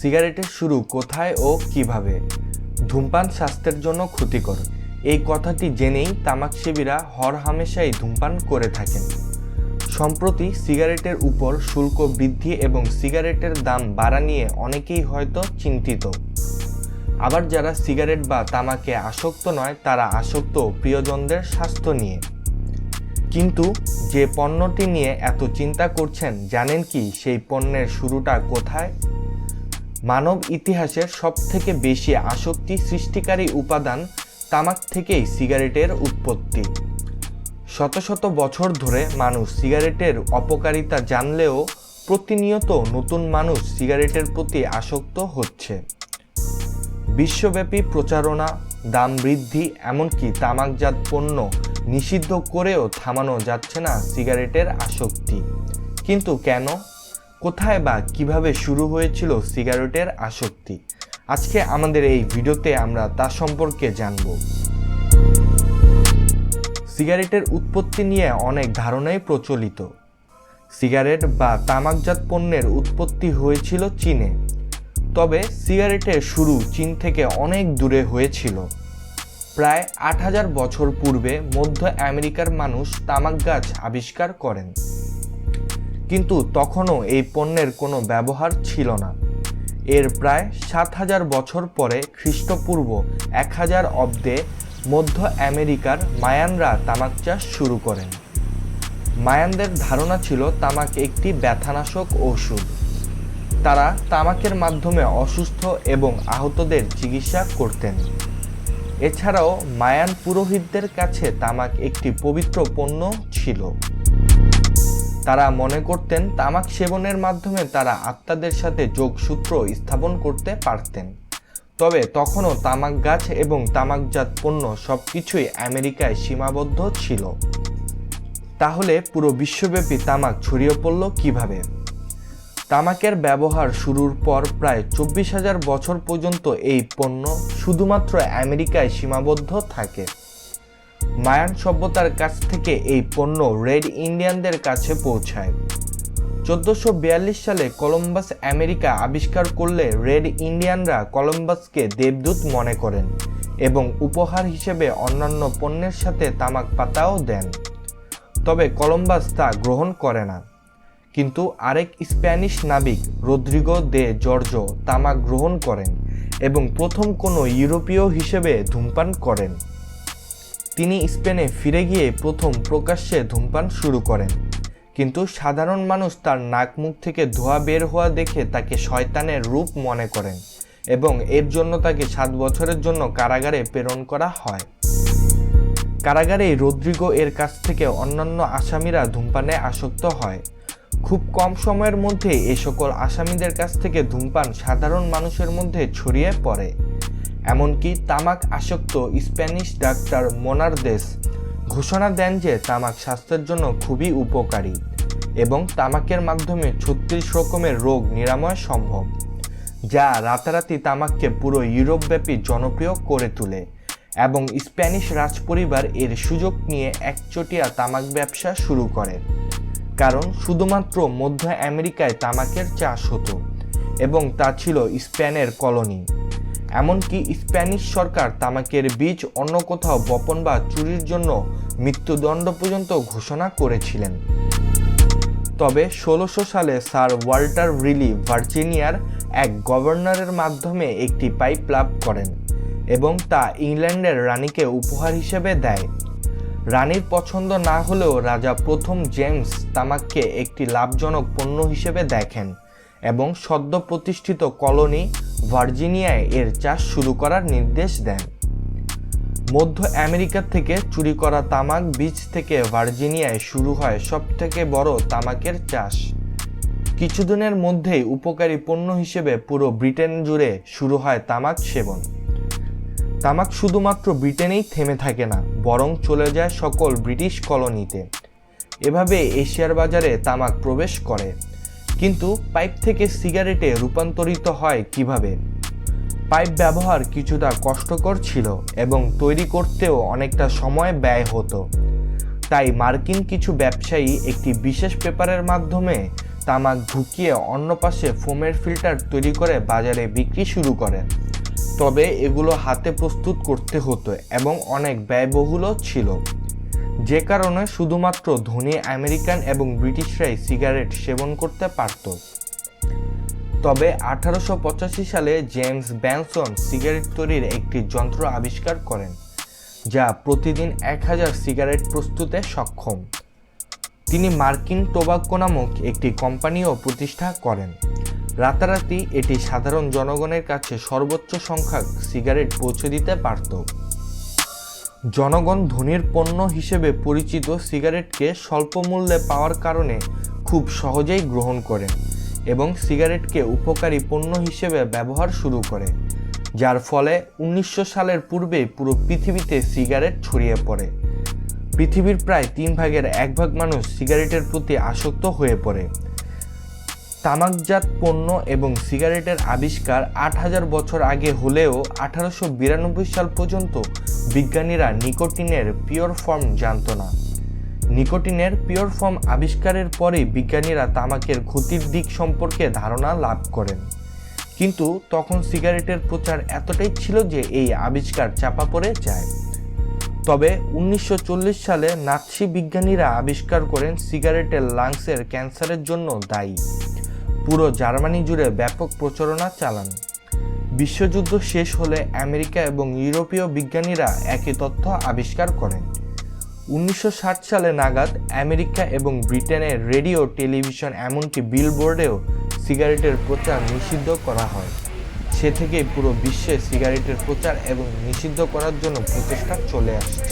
সিগারেটের শুরু কোথায় ও কিভাবে? ধূমপান স্বাস্থ্যের জন্য ক্ষতিকর এই কথাটি জেনেই তামাকসেবীরা হরহামেশাই ধূমপান করে থাকেন। সম্প্রতি সিগারেটের উপর শুল্ক বৃদ্ধি এবং সিগারেটের দাম বাড়া নিয়ে অনেকেই হয়তো চিন্তিত। আবার যারা সিগারেট বা তামাকে আসক্ত নয় তারা আসক্ত প্রিয়জনদের স্বাস্থ্য নিয়ে। কিন্তু যে পণ্যটি নিয়ে এত চিন্তা করছেন জানেন কি সেই পণ্যের শুরুটা কোথায়? মানব ইতিহাসের সবথেকে বেশি আসক্তি সৃষ্টিকারী উপাদান তামাক থেকেই সিগারেটের উৎপত্তি। শত শত বছর ধরে মানুষ সিগারেটের অপকারিতা জানলেও প্রতিনিয়ত নতুন মানুষ সিগারেটের প্রতি আসক্ত হচ্ছে। বিশ্বব্যাপী প্রচারণা, দাম বৃদ্ধি, এমনকি তামাকজাত পণ্য নিষিদ্ধ করেও থামানো যাচ্ছে না সিগারেটের আসক্তি। কিন্তু কেন, কোথায় বা কিভাবে শুরু হয়েছিল সিগারেটের আসক্তি? আজকে আমাদের এই ভিডিওতে আমরা তা সম্পর্কে জানব। সিগারেটের উৎপত্তি নিয়ে অনেক ধারণাই প্রচলিত। সিগারেট বা তামাকজাত পণ্যের উৎপত্তি হয়েছিল চীনে। তবে সিগারেটের শুরু চীন থেকে অনেক দূরে হয়েছিল। প্রায় ৮,০০০ বছর পূর্বে মধ্য আমেরিকার মানুষ তামাক গাছ আবিষ্কার করেন। কিন্তু তখনও এই পণ্যের কোনো ব্যবহার ছিল না। এর প্রায় ৭,০০০ বছর পরে খ্রিস্টপূর্ব ১,০০০ অব্দে মধ্য আমেরিকার মায়ানরা তামাক চাষ শুরু করেন। মায়ানদের ধারণা ছিল তামাক একটি ব্যথানাশক ঔষধ। তারা তামাকের মাধ্যমে অসুস্থ এবং আহতদের চিকিৎসা করতেন। এছাড়াও মায়ান পুরোহিতদের কাছে তামাক একটি পবিত্র পণ্য ছিল। তারা মনে করতেন তামাক সেবনের মাধ্যমে তারা আত্মাদের সাথে যোগসূত্র স্থাপন করতে পারতেন। তবে তখনও তামাক গাছ এবং তামাকজাত পণ্য সবকিছুই আমেরিকায় সীমাবদ্ধ ছিল। তাহলে পুরো বিশ্বব্যাপী তামাক ছড়িয়ে পড়ল কিভাবে? তামাকের ব্যবহার শুরুর পর প্রায় ২৪,০০০ বছর পর্যন্ত এই পণ্য শুধুমাত্র আমেরিকায় সীমাবদ্ধ থাকে। মায়ান সভ্যতার কাছ থেকে এই পণ্য রেড ইন্ডিয়ানদের কাছে পৌঁছায়। ১৪৪২ সালে কলম্বাস আমেরিকা আবিষ্কার করলে রেড ইন্ডিয়ানরা কলম্বাসকে দেবদূত মনে করেন এবং উপহার হিসেবে অন্যান্য পণ্যের সাথে তামাক পাতাও দেন। তবে কলম্বাস তা গ্রহণ করে না। কিন্তু আরেক স্প্যানিশ নাবিক রদ্রিগো দে জর্জো তামাক গ্রহণ করেন এবং প্রথম কোনো ইউরোপীয় হিসেবে ধূমপান করেন। তিনি স্পেনে ফিরে গিয়ে প্রথম প্রকাশ্যে ধূমপান শুরু করেন। কিন্তু সাধারণ মানুষ তার নাক মুখ থেকে ধোঁয়া বের হওয়া দেখে তাকে শয়তানের রূপ মনে করেন এবং এর জন্য তাকে ৭ বছরের জন্য কারাগারে প্রেরণ করা হয়। কারাগারেই রদ্রিগো এর কাছ থেকে অন্যান্য আসামিরা ধূমপানে আসক্ত হয়। খুব কম সময়ের মধ্যে এই সকল আসামিদের কাছ থেকে ধূমপান সাধারণ মানুষের মধ্যে ছড়িয়ে পড়ে। এমনকি তামাক আসক্ত স্প্যানিশ ডাক্তার মোনারদেস ঘোষণা দেন যে তামাক স্বাস্থ্যের জন্য খুবই উপকারী এবং তামাকের মাধ্যমে ৩৬ রকমের রোগ নিরাময় সম্ভব, যা রাতারাতি তামাককে পুরো ইউরোপব্যাপী জনপ্রিয় করে তোলে এবং স্প্যানিশ রাজপরিবার এর সুযোগ নিয়ে একচেটিয়া তামাক ব্যবসা শুরু করে। কারণ শুধুমাত্র মধ্য আমেরিকায় তামাকের চাষ হতো এবং তা ছিল স্পেনের কলোনি। এমনকি স্প্যানিশ সরকার তামাকের বীজ অন্য কোথাও বপন বা চুরির জন্য মৃত্যুদণ্ড পর্যন্ত ঘোষণা করেছিলেন। তবে ১৬০০ সালে স্যার ওয়াল্টার রিলি ভার্জিনিয়ার এক গভর্নরের মাধ্যমে একটি পাইপ লাভ করেন এবং তা ইংল্যান্ডের রানীকে উপহার হিসেবে দেয়। রানীর পছন্দ না হলেও রাজা প্রথম জেমস তামাককে একটি লাভজনক পণ্য হিসেবে দেখেন এবং সদ্য প্রতিষ্ঠিত কলোনি ভার্জিনিয়ায় এর চাষ শুরু করার নির্দেশ দেন। মধ্য আমেরিকা থেকে চুরি করা তামাক বীজ থেকে ভার্জিনিয়ায় শুরু হয় সবথেকে বড় তামাকের চাষ। কিছুদিনের মধ্যেই উপকারী পণ্য হিসেবে পুরো ব্রিটেন জুড়ে শুরু হয় তামাক সেবন। তামাক শুধুমাত্র ব্রিটেনেই থেমে থাকে না, বরং চলে যায় সকল ব্রিটিশ কলোনিতে। এভাবে এশিয়ার বাজারে তামাক প্রবেশ করে। কিন্তু পাইপ থেকে সিগারেটে রূপান্তরিত হয় কিভাবে? পাইপ ব্যবহার কিছুটা কষ্টকর ছিল এবং তৈরি করতেও অনেকটা সময় ব্যয় হতো। তাই মার্কিন কিছু ব্যবসায়ী একটি বিশেষ পেপারের মাধ্যমে তামাক ঢুকিয়ে অন্য পাশে ফোমের ফিল্টার তৈরি করে বাজারে বিক্রি শুরু করেন। তবে এগুলো হাতে প্রস্তুত করতে হতো এবং অনেক ব্যয়বহুলও ছিল, যে কারণে শুধুমাত্র ধনী আমেরিকান এবং ব্রিটিশরাই সিগারেট সেবন করতে পারত। তবে 1885 সালে জেমস ব্যানসন সিগারেট তৈরির একটি যন্ত্র আবিষ্কার করেন, যা প্রতিদিন 1000 সিগারেট প্রস্তুতে সক্ষম। তিনি মার্কিন টোবাকো নামক একটি কোম্পানিও প্রতিষ্ঠা করেন। রাতারাতি এটি সাধারণ জনগণের কাছে সর্বোচ্চ সংখ্যক সিগারেট পৌঁছে দিতে পারত। জনগণ ধনীর পণ্য হিসেবে পরিচিত সিগারেটকে স্বল্প মূল্যে পাওয়ার কারণে খুব সহজেই গ্রহণ করে এবং সিগারেটকে উপকারী পণ্য হিসেবে ব্যবহার শুরু করে, যার ফলে 1900 সালের পূর্বেই পুরো পৃথিবীতে সিগারেট ছড়িয়ে পড়ে। পৃথিবীর প্রায় 3 ভাগের 1 ভাগ মানুষ সিগারেটের প্রতি আসক্ত হয়ে পড়ে। তামাকজাত পণ্য এবং সিগারেটের আবিষ্কার 8000 বছর আগে হলেও 1892 সাল পর্যন্ত বিজ্ঞানীরা নিকোটিনের পিওর ফর্ম জানত না। নিকোটিনের পিওর ফর্ম আবিষ্কারের পরেই বিজ্ঞানীরা তামাকের ক্ষতির দিক সম্পর্কে ধারণা লাভ করেন, কিন্তু তখন সিগারেটের প্রচার এতটাই ছিল যে এই আবিষ্কার চাপা পড়ে যায়। তবে 1940 সালে নাৎসি বিজ্ঞানীরা আবিষ্কার করেন সিগারেটের লাংসের ক্যান্সারের জন্য দায়ী। পুরো জার্মানি জুড়ে ব্যাপক প্রচারণা চালান। বিশ্বযুদ্ধ শেষ হলে আমেরিকা এবং ইউরোপীয় বিজ্ঞানীরা একই তথ্য আবিষ্কার করেন। 1960 সালে নাগাদ আমেরিকা এবং ব্রিটেনের রেডিও, টেলিভিশন, এমনকি বিলবোর্ডেও সিগারেটের প্রচার নিষিদ্ধ করা হয়। সে থেকেই পুরো বিশ্বে সিগারেটের প্রচার এবং নিষিদ্ধ করার জন্য প্রচেষ্টা চলে আসছে।